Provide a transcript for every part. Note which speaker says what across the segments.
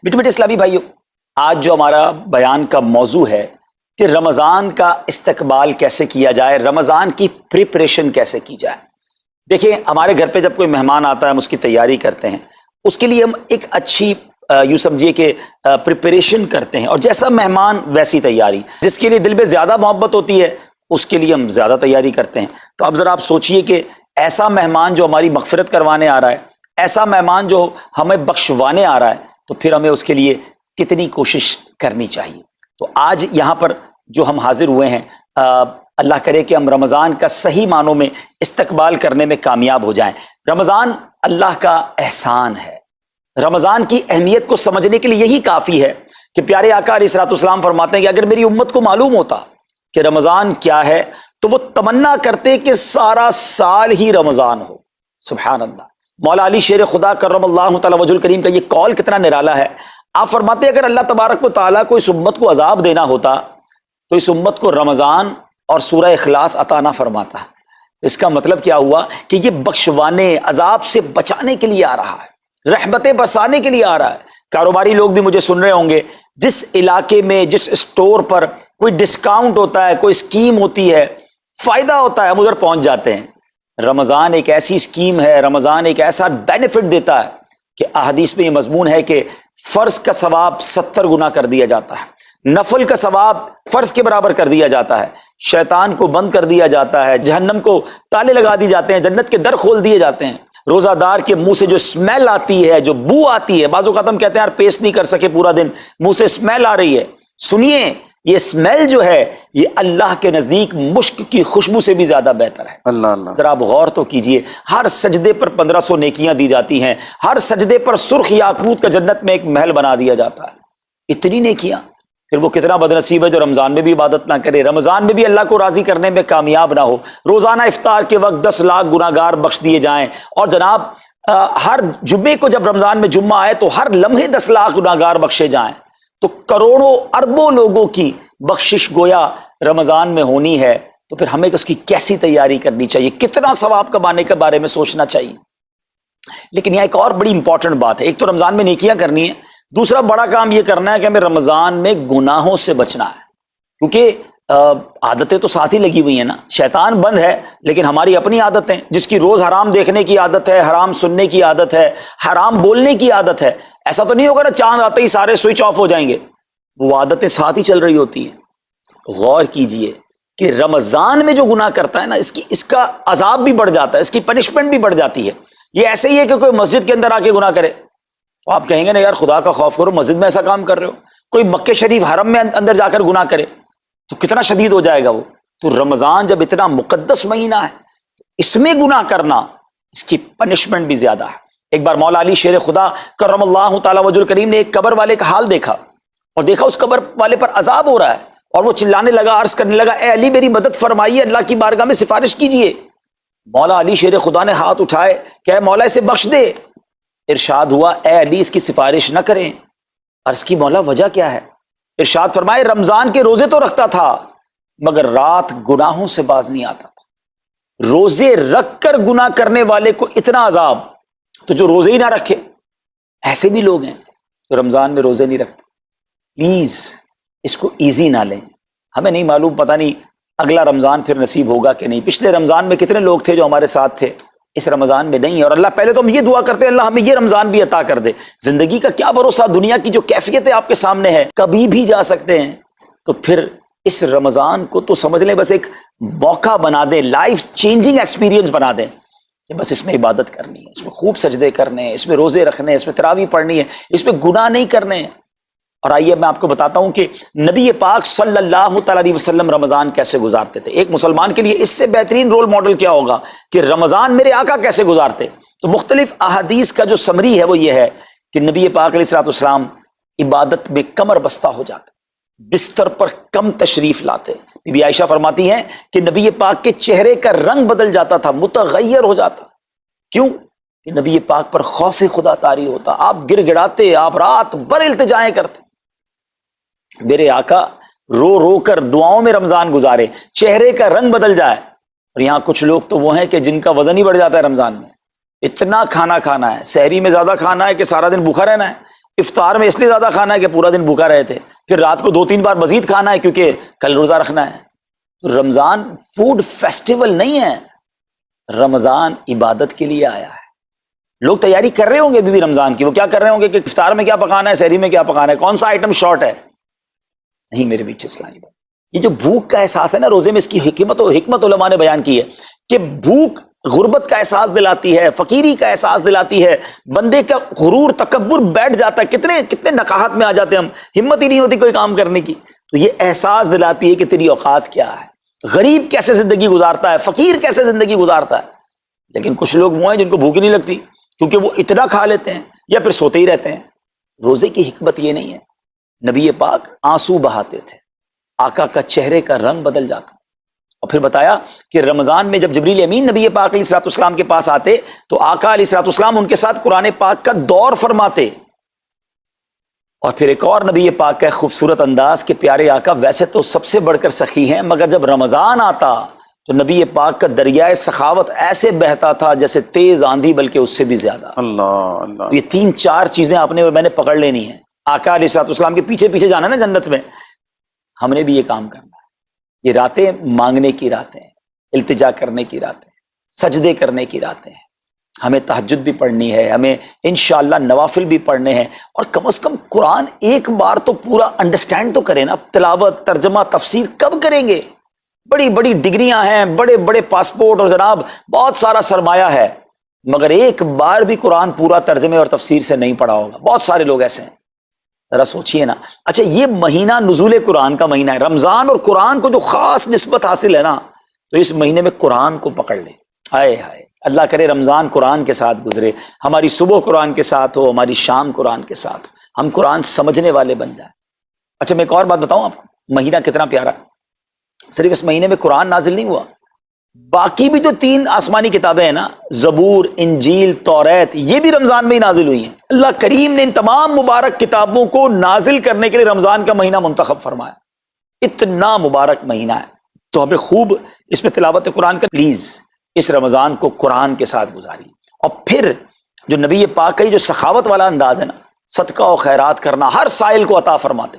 Speaker 1: میٹھے میٹھے اسلامی بھائیوں، آج جو ہمارا بیان کا موضوع ہے کہ رمضان کا استقبال کیسے کیا جائے، رمضان کی پریپریشن کیسے کی جائے۔ دیکھیں، ہمارے گھر پہ جب کوئی مہمان آتا ہے ہم اس کی تیاری کرتے ہیں، اس کے لیے ہم ایک اچھی یوں سمجھیے کہ پریپریشن کرتے ہیں، اور جیسا مہمان ویسی تیاری۔ جس کے لیے دل میں زیادہ محبت ہوتی ہے اس کے لیے ہم زیادہ تیاری کرتے ہیں۔ تو اب ذرا آپ سوچئے کہ ایسا مہمان جو ہماری مغفرت کروانے آ رہا ہے، ایسا مہمان جو ہمیں بخشوانے آ رہا ہے، تو پھر ہمیں اس کے لیے کتنی کوشش کرنی چاہیے۔ تو آج یہاں پر جو ہم حاضر ہوئے ہیں، اللہ کرے کہ ہم رمضان کا صحیح معنوں میں استقبال کرنے میں کامیاب ہو جائیں۔ رمضان اللہ کا احسان ہے۔ رمضان کی اہمیت کو سمجھنے کے لیے یہی کافی ہے کہ پیارے آقا علیہ الصلوۃ والسلام فرماتے ہیں کہ اگر میری امت کو معلوم ہوتا کہ رمضان کیا ہے تو وہ تمنا کرتے کہ سارا سال ہی رمضان ہو۔ سبحان اللہ۔ مولا علی شیر خدا کرم اللہ تعالی وجہ الکریم کا یہ قول کتنا نرالا ہے۔ آپ فرماتے ہیں اگر اللہ تبارک و تعالیٰ کو اس امت کو عذاب دینا ہوتا تو اس امت کو رمضان اور سورہ اخلاص عطا نہ فرماتا۔ اس کا مطلب کیا ہوا کہ یہ بخشوانے، عذاب سے بچانے کے لیے آ رہا ہے، رحمتیں برسانے کے لیے آ رہا ہے۔ کاروباری لوگ بھی مجھے سن رہے ہوں گے، جس علاقے میں جس اسٹور پر کوئی ڈسکاؤنٹ ہوتا ہے، کوئی اسکیم ہوتی ہے، فائدہ ہوتا ہے، ہم ادھر پہنچ جاتے ہیں۔ رمضان ایک ایسی اسکیم ہے، رمضان ایک ایسا بینیفٹ دیتا ہے کہ احادیث میں یہ مضمون ہے کہ فرض کا ثواب 70 گنا کر دیا جاتا ہے، نفل کا ثواب فرض کے برابر کر دیا جاتا ہے، شیطان کو بند کر دیا جاتا ہے، جہنم کو تالے لگا دی جاتے ہیں، جنت کے در کھول دیے جاتے ہیں۔ روزہ دار کے منہ سے جو اسمیل آتی ہے، جو بو آتی ہے، بعض اوقات ہم کہتے ہیں یار پیسٹ نہیں کر سکے پورا دن، منہ سے اسمیل آ رہی ہے، سنیے یہ اسمیل جو ہے یہ اللہ کے نزدیک مشک کی خوشبو سے بھی زیادہ بہتر ہے۔ اللہ اللہ، ذرا آپ غور تو کیجئے، ہر سجدے پر 1500 نیکیاں دی جاتی ہیں، ہر سجدے پر سرخ یاقوت کا جنت میں ایک محل بنا دیا جاتا ہے۔ اتنی نیکیاں، پھر وہ کتنا بد نصیب ہے جو رمضان میں بھی عبادت نہ کرے، رمضان میں بھی اللہ کو راضی کرنے میں کامیاب نہ ہو۔ روزانہ افطار کے وقت 10 لاکھ گناہگار بخش دیے جائیں، اور جناب ہر جمعے کو جب رمضان میں جمعہ آئے تو ہر لمحے 10 لاکھ گناہگار بخشے جائیں، تو کروڑوں اربوں لوگوں کی بخشش گویا رمضان میں ہونی ہے۔ تو پھر ہمیں اس کی کیسی تیاری کرنی چاہیے، کتنا ثواب کمانے کے بارے میں سوچنا چاہیے۔ لیکن یہاں ایک اور بڑی امپورٹنٹ بات ہے، ایک تو رمضان میں نیکیاں کرنی ہے، دوسرا بڑا کام یہ کرنا ہے کہ ہمیں رمضان میں گناہوں سے بچنا ہے، کیونکہ عادتیں تو ساتھ ہی لگی ہوئی ہیں نا۔ شیطان بند ہے لیکن ہماری اپنی عادتیں، جس کی روز حرام دیکھنے کی عادت ہے، حرام سننے کی عادت ہے، حرام بولنے کی عادت ہے، ایسا تو نہیں ہوگا نا چاند آتے ہی سارے سوئچ آف ہو جائیں گے، وہ عادتیں ساتھ ہی چل رہی ہوتی ہیں۔ غور کیجئے کہ رمضان میں جو گناہ کرتا ہے نا، اس کا عذاب بھی بڑھ جاتا ہے، اس کی پنشمنٹ بھی بڑھ جاتی ہے۔ یہ ایسے ہی ہے کہ کوئی مسجد کے اندر آ کے گناہ کرے تو آپ کہیں گے نا یار خدا کا خوف کرو، مسجد میں ایسا کام کر رہے ہو۔ کوئی مکہ شریف حرم میں اندر جا کر گناہ کرے تو کتنا شدید ہو جائے گا وہ۔ تو رمضان جب اتنا مقدس مہینہ ہے، اس میں گناہ کرنا، اس کی پنشمنٹ بھی زیادہ ہے۔ ایک بار مولا علی شیر خدا کرم اللہ تعالی وجہ الکریم نے ایک قبر والے کا حال دیکھا، اور دیکھا اس قبر والے پر عذاب ہو رہا ہے، اور وہ چلانے لگا، عرض کرنے لگا اے علی میری مدد فرمائیے، اللہ کی بارگاہ میں سفارش کیجئے۔ مولا علی شیر خدا نے ہاتھ اٹھائے کہ اے مولا اسے بخش دے۔ ارشاد ہوا اے علی اس کی سفارش نہ کریں۔ عرض کی مولا وجہ کیا ہے؟ ارشاد فرمائے رمضان کے روزے تو رکھتا تھا مگر رات گناہوں سے باز نہیں آتا تھا۔ روزے رکھ کر گناہ کرنے والے کو اتنا عذاب، تو جو روزے ہی نہ رکھے، ایسے بھی لوگ ہیں جو رمضان میں روزے نہیں رکھتے۔ پلیز اس کو ایزی نہ لیں۔ ہمیں نہیں معلوم، پتہ نہیں اگلا رمضان پھر نصیب ہوگا کہ نہیں۔ پچھلے رمضان میں کتنے لوگ تھے جو ہمارے ساتھ تھے، اس رمضان میں نہیں ہے، اور اللہ پہلے تو ہم یہ دعا کرتے ہیں اللہ ہمیں یہ رمضان بھی عطا کر دے۔ زندگی کا کیا بھروسہ، دنیا کی جو کیفیت ہے آپ کے سامنے ہے، کبھی بھی جا سکتے ہیں۔ تو پھر اس رمضان کو تو سمجھ لیں بس ایک موقع بنا دیں، لائف چینجنگ ایکسپیرینس بنا دیں کہ بس اس میں عبادت کرنی ہے، اس میں خوب سجدے کرنے ہیں، اس میں روزے رکھنے ہیں، اس میں تراویح پڑھنی ہے، اس میں گناہ نہیں کرنے ہیں۔ اور آئیے میں آپ کو بتاتا ہوں کہ نبی پاک صلی اللہ تعالی علیہ وسلم رمضان کیسے گزارتے تھے۔ ایک مسلمان کے لیے اس سے بہترین رول ماڈل کیا ہوگا کہ رمضان میرے آقا کیسے گزارتے۔ تو مختلف احادیث کا جو سمری ہے وہ یہ ہے کہ نبی پاک علیہ الصلوۃ والسلام عبادت میں کمر بستہ ہو جاتے، بستر پر کم تشریف لاتے۔ بی بی عائشہ فرماتی ہیں کہ نبی پاک کے چہرے کا رنگ بدل جاتا تھا، متغیر ہو جاتا۔ کیوں؟ کہ نبی پاک پر خوف خدا طاری ہوتا، آپ گر گڑاتے، آپ رات بھر التجائیں کرتے۔ میرے آقا رو رو کر دعاؤں میں رمضان گزارے، چہرے کا رنگ بدل جائے۔ اور یہاں کچھ لوگ تو وہ ہیں کہ جن کا وزن ہی بڑھ جاتا ہے رمضان میں، اتنا کھانا کھانا ہے، سحری میں زیادہ کھانا ہے کہ سارا دن بھوکا رہنا ہے، افطار میں اس لیے زیادہ کھانا ہے کہ پورا دن بھوکا رہے تھے، پھر رات کو 2-3 بار مزید کھانا ہے کیونکہ کل روزہ رکھنا ہے۔ تو رمضان فوڈ فیسٹیول نہیں ہے، رمضان عبادت کے لیے آیا ہے۔ لوگ تیاری کر رہے ہوں گے ابھی بھی رمضان کی، وہ کیا کر رہے ہوں گے کہ افطار میں کیا پکانا ہے، سحری میں کیا پکانا ہے، کون سا آئٹم شارٹ ہے۔ نہیں میرے میٹھے اسلامی بھائی، یہ جو بھوک کا احساس ہے نا روزے میں، اس کی حکمت علماء نے بیان کی ہے کہ بھوک غربت کا احساس دلاتی ہے، فقیری کا احساس دلاتی ہے، بندے کا غرور تکبر بیٹھ جاتا ہے، کتنے نقاہت میں آ جاتے ہیں ہم، ہمت ہی نہیں ہوتی کوئی کام کرنے کی۔ تو یہ احساس دلاتی ہے کہ تیری اوقات کیا ہے، غریب کیسے زندگی گزارتا ہے، فقیر کیسے زندگی گزارتا ہے۔ لیکن کچھ لوگ وہ ہیں جن کو بھوک نہیں لگتی کیونکہ وہ اتنا کھا لیتے ہیں یا پھر سوتے ہی رہتے ہیں۔ روزے کی حکمت یہ نہیں ہے، نبی پاک آنسو بہاتے تھے، آقا کا چہرے کا رنگ بدل جاتا، اور پھر بتایا کہ رمضان میں جب جبریل امین نبی پاک علیہ الصلوۃ والسلام کے پاس آتے تو آقا علیہ الصلوۃ والسلام ان کے ساتھ قرآن پاک کا دور فرماتے۔ اور پھر ایک اور نبی پاک کا خوبصورت انداز کہ پیارے آقا ویسے تو سب سے بڑھ کر سخی ہیں، مگر جب رمضان آتا تو نبی پاک کا دریائے سخاوت ایسے بہتا تھا جیسے تیز آندھی، بلکہ اس سے بھی زیادہ۔
Speaker 2: اللہ اللہ،
Speaker 1: یہ 3-4 چیزیں آپ نے اور میں نے پکڑ لینی ہیں۔ آقا علیہ الصلوۃ والسلام کے پیچھے پیچھے جانا نا جنت میں، ہم نے بھی یہ کام کرنا ہے۔ یہ راتیں مانگنے کی راتیں ہیں، التجا کرنے کی راتیں، سجدے کرنے کی راتیں ہیں۔ ہمیں تہجد بھی پڑھنی ہے، ہمیں انشاءاللہ نوافل بھی پڑھنے ہیں، اور کم از کم قرآن ایک بار تو پورا انڈرسٹینڈ تو کریں نا۔ تلاوت، ترجمہ، تفسیر کب کریں گے؟ بڑی بڑی ڈگریاں ہیں، بڑے بڑے پاسپورٹ اور جناب بہت سارا سرمایہ ہے، مگر ایک بار بھی قرآن پورا ترجمے اور تفسیر سے نہیں پڑھا ہوگا۔ بہت سارے لوگ ایسے ہیں، ذرا سوچئے نا۔ اچھا یہ مہینہ نزول قرآن کا مہینہ ہے، رمضان اور قرآن کو جو خاص نسبت حاصل ہے نا، تو اس مہینے میں قرآن کو پکڑ لیں۔ ہائے ہائے، اللہ کرے رمضان قرآن کے ساتھ گزرے، ہماری صبح قرآن کے ساتھ ہو، ہماری شام قرآن کے ساتھ ہو، ہم قرآن سمجھنے والے بن جائیں۔ اچھا میں ایک اور بات بتاؤں آپ کو، مہینہ کتنا پیارا ہے۔ صرف اس مہینے میں قرآن نازل نہیں ہوا، باقی بھی جو 3 آسمانی کتابیں ہیں نا، زبور، انجیل، توریت، یہ بھی رمضان میں ہی نازل ہوئی ہیں۔ اللہ کریم نے ان تمام مبارک کتابوں کو نازل کرنے کے لیے رمضان کا مہینہ منتخب فرمایا۔ اتنا مبارک مہینہ ہے، تو ہمیں خوب اس میں تلاوت قرآن کا، پلیز اس رمضان کو قرآن کے ساتھ گزاری۔ اور پھر جو نبی پاک کا جو سخاوت والا انداز ہے نا، صدقہ و خیرات کرنا، ہر سائل کو عطا فرماتے،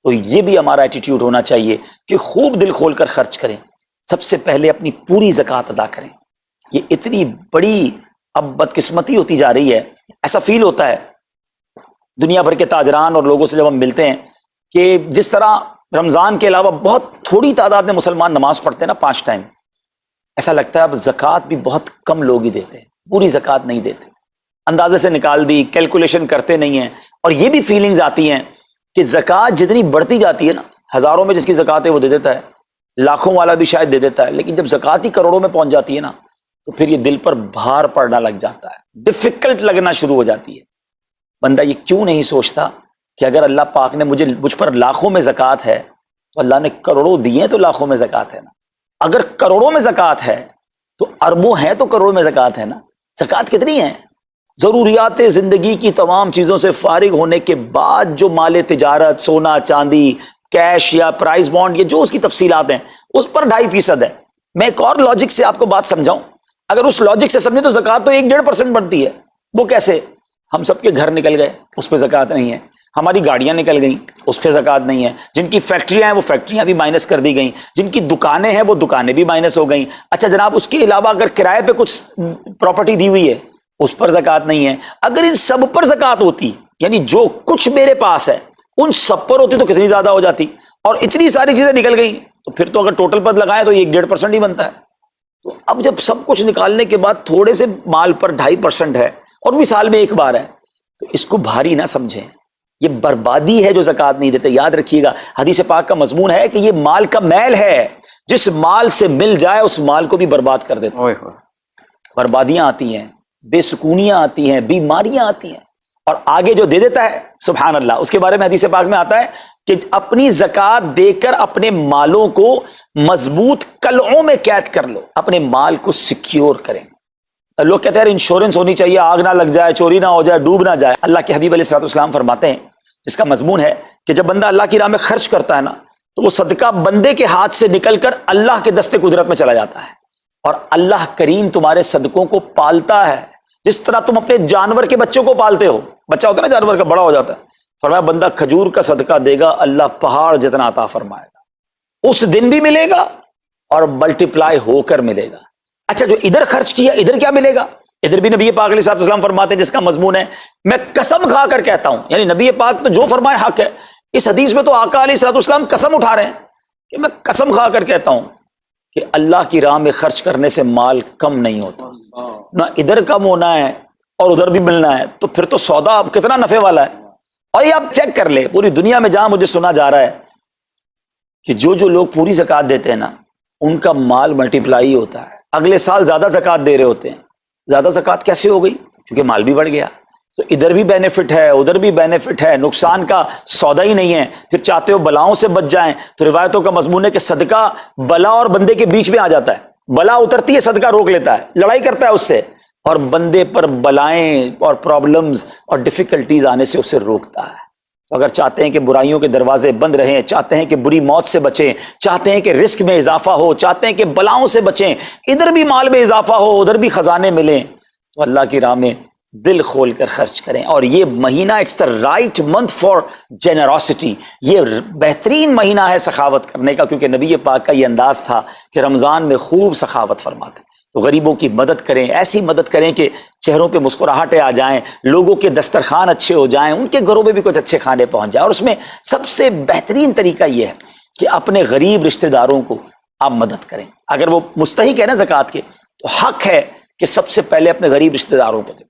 Speaker 1: تو یہ بھی ہمارا ایٹیٹیوڈ ہونا چاہیے کہ خوب دل کھول کر خرچ کریں۔ سب سے پہلے اپنی پوری زکوٰۃ ادا کریں۔ یہ اتنی بڑی اب بدقسمتی ہوتی جا رہی ہے، ایسا فیل ہوتا ہے دنیا بھر کے تاجران اور لوگوں سے جب ہم ملتے ہیں کہ جس طرح رمضان کے علاوہ بہت تھوڑی تعداد میں مسلمان نماز پڑھتے ہیں نا 5 ٹائم، ایسا لگتا ہے اب زکوٰۃ بھی بہت کم لوگ ہی دیتے ہیں، پوری زکوٰۃ نہیں دیتے، اندازے سے نکال دی، کیلکولیشن کرتے نہیں ہیں۔ اور یہ بھی فیلنگز آتی ہیں کہ زکوٰۃ جتنی بڑھتی جاتی ہے نا، ہزاروں میں جس کی زکوٰۃ ہے وہ دے دیتا ہے، لاکھوں والا بھی شاید دے دیتا ہے، لیکن جب زکوٰۃ ہی کروڑوں میں پہنچ جاتی ہے نا، تو پھر یہ دل پر بھار پڑنا لگ جاتا ہے، ڈیفیکلٹ لگنا شروع ہو جاتی ہے۔ بندہ یہ کیوں نہیں سوچتا کہ اگر اللہ پاک نے مجھ پر لاکھوں میں زکوٰۃ ہے تو اللہ نے کروڑوں دیے تو لاکھوں میں زکوٰۃ ہے نا، اگر کروڑوں میں زکوٰۃ ہے تو اربوں ہیں تو کروڑوں میں زکوٰۃ ہے نا۔ زکوٰۃ کتنی ہے؟ ضروریات زندگی کی تمام چیزوں سے فارغ ہونے کے بعد جو مال تجارت، سونا چاندی، کیش یا پرائز بانڈ، یہ جو اس کی تفصیلات ہیں، اس پر 2.5% ہے۔ میں ایک اور لاجک سے آپ کو بات سمجھاؤں، اگر اس لاجک سے سمجھیں تو زکوٰۃ تو 1-1.5% بنتی ہے۔ وہ کیسے؟ ہم سب کے گھر نکل گئے، اس پہ زکوٰۃ نہیں ہے، ہماری گاڑیاں نکل گئیں، اس پہ زکوٰۃ نہیں ہے، جن کی فیکٹریاں ہیں وہ فیکٹریاں بھی مائنس کر دی گئیں، جن کی دکانیں ہیں وہ دکانیں بھی مائنس ہو گئیں۔ اچھا جناب، اس کے علاوہ اگر کرائے پہ کچھ پراپرٹی دی ہوئی ہے اس پر زکوٰۃ نہیں ہے۔ اگر ان سب پر زکوٰۃ ہوتی، یعنی جو کچھ میرے پاس ہے ان سب پر ہوتی تو کتنی زیادہ ہو جاتی، اور اتنی ساری چیزیں نکل گئیں تو پھر تو اگر ٹوٹل پد لگائیں تو 1-1.5% ہی بنتا ہے۔ تو اب جب سب کچھ نکالنے کے بعد تھوڑے سے مال پر 2.5% ہے، اور بھی سال میں ایک بار ہے، تو اس کو بھاری نہ سمجھیں، یہ بربادی ہے جو زکوٰۃ نہیں دیتے۔ یاد رکھیے گا، حدیث پاک کا مضمون ہے کہ یہ مال کا میل ہے، جس مال سے مل جائے اس مال کو بھی برباد کر دیتا ہے۔ بربادیاں آتی ہیں، بے سکونیاں آتی ہیں، بیماریاں آتی ہیں، اور آگے جو دے دیتا ہے سبحان اللہ، اس کے بارے میں حدیث پاک میں آتا ہے کہ اپنی زکوٰۃ دے کر اپنے مالوں کو مضبوط قلعوں میں قید کر لو، اپنے مال کو سیکیور کریں۔ لوگ کہتے ہیں انشورنس ہونی چاہیے، آگ نہ لگ جائے، چوری نہ ہو جائے، ڈوب نہ جائے۔ اللہ کے حبیب علیہ الصلوۃ والسلام فرماتے ہیں، جس کا مضمون ہے کہ جب بندہ اللہ کی راہ میں خرچ کرتا ہے نا، تو وہ صدقہ بندے کے ہاتھ سے نکل کر اللہ کے دستے قدرت میں چلا جاتا ہے، اور اللہ کریم تمہارے صدقوں کو پالتا ہے، جس طرح تم اپنے جانور کے بچوں کو پالتے ہو، بچہ ہوتا ہے نا جانور کا، بڑا ہو جاتا ہے، فرمایا بندہ کھجور کا صدقہ دے گا اللہ پہاڑ جتنا عطا فرمائے گا، اس دن بھی ملے گا اور ملٹیپلائی ہو کر ملے گا۔ اچھا جو ادھر خرچ کیا ادھر کیا ملے گا؟ ادھر بھی نبی پاک علیہ السلام فرماتے ہیں، جس کا مضمون ہے میں قسم کھا کر کہتا ہوں، یعنی نبی پاک تو جو فرمائے حق ہے، اس حدیث میں تو آقا علیہ السلام قسم اٹھا رہے ہیں کہ میں قسم کھا کر کہتا ہوں کہ اللہ کی راہ میں خرچ کرنے سے مال کم نہیں ہوتا، نہ ادھر کم ہونا ہے اور ادھر بھی ملنا ہے، تو پھر تو سودا کتنا نفع والا ہے۔ اور یہ آپ چیک کر لیں پوری دنیا میں جہاں مجھے سنا جا رہا ہے کہ جو لوگ پوری زکوٰۃ دیتے ہیں نا ان کا مال ملٹیپلائی ہوتا ہے، اگلے سال زیادہ زکوٰۃ دے رہے ہوتے ہیں۔ زیادہ زکوٰۃ کیسے ہو گئی؟ کیونکہ مال بھی بڑھ گیا، تو ادھر بھی بینیفٹ ہے ادھر بھی بینیفٹ ہے، نقصان کا سودا ہی نہیں ہے۔ پھر چاہتے ہو بلاؤں سے بچ جائیں تو روایتوں کا مضمون ہے کہ صدقہ بلا اور بندے کے بیچ میں آ جاتا ہے، بلا اترتی ہے صدقہ روک لیتا ہے، لڑائی کرتا ہے اس سے، اور بندے پر بلائیں اور پرابلمز اور ڈیفیکلٹیز آنے سے اسے روکتا ہے۔ تو اگر چاہتے ہیں کہ برائیوں کے دروازے بند رہیں، چاہتے ہیں کہ بری موت سے بچیں، چاہتے ہیں کہ رزق میں اضافہ ہو، چاہتے ہیں کہ بلاؤں سے بچیں، ادھر بھی مال میں اضافہ ہو ادھر بھی خزانے ملیں، تو اللہ کی راہ میں دل کھول کر خرچ کریں۔ اور یہ مہینہ it's the right month for generosity, یہ بہترین مہینہ ہے سخاوت کرنے کا، کیونکہ نبی پاک کا یہ انداز تھا کہ رمضان میں خوب سخاوت فرماتے۔ تو غریبوں کی مدد کریں، ایسی مدد کریں کہ چہروں پہ مسکراہٹیں آ جائیں، لوگوں کے دسترخوان اچھے ہو جائیں، ان کے گھروں میں بھی کچھ اچھے کھانے پہنچ جائیں۔ اور اس میں سب سے بہترین طریقہ یہ ہے کہ اپنے غریب رشتہ داروں کو آپ مدد کریں، اگر وہ مستحق ہے نا زکوٰۃ کے تو حق ہے کہ سب سے پہلے اپنے غریب رشتہ داروں کو دیں۔